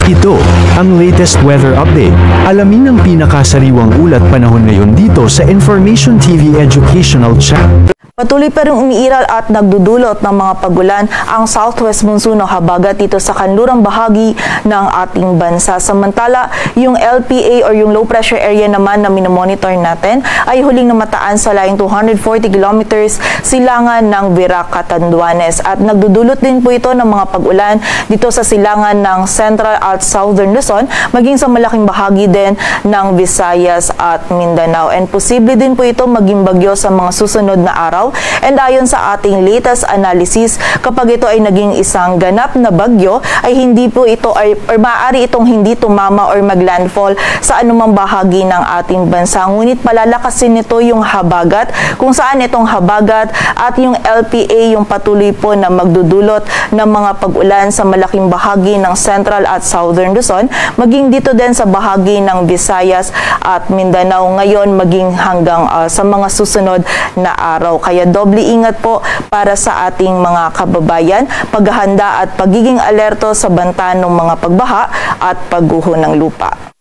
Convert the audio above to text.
Ito ang latest weather update. Alamin ang pinakasariwang ulat panahon ngayon dito sa Information TV Educational Channel. Patuloy pa rin umiiral at nagdudulot ng mga pagulan ang southwest monsoon o habagat dito sa kanlurang bahagi ng ating bansa. Samantala, yung LPA or yung low pressure area naman na minomonitor natin ay huling namataan sa layong 240 kilometers silangan ng Virac, Catanduanes. At nagdudulot din po ito ng mga pagulan dito sa silangan ng Central at Southern Luzon, maging sa malaking bahagi din ng Visayas at Mindanao. And posible din po ito maging bagyo sa mga susunod na araw. And ayon sa ating latest analysis, kapag ito ay naging isang ganap na bagyo, ay hindi po ito or maaari itong hindi tumama or maglandfall sa anumang bahagi ng ating bansa. Ngunit palalakasin nito yung habagat, kung saan itong habagat at yung LPA yung patuloy po na magdudulot ng mga pag-ulan sa malaking bahagi ng Central at Southern Luzon, maging dito din sa bahagi ng Visayas at Mindanao ngayon maging hanggang sa mga susunod na araw. Kaya doble ingat po para sa ating mga kababayan, paghahanda at pagiging alerto sa banta ng mga pagbaha at pagguho ng lupa.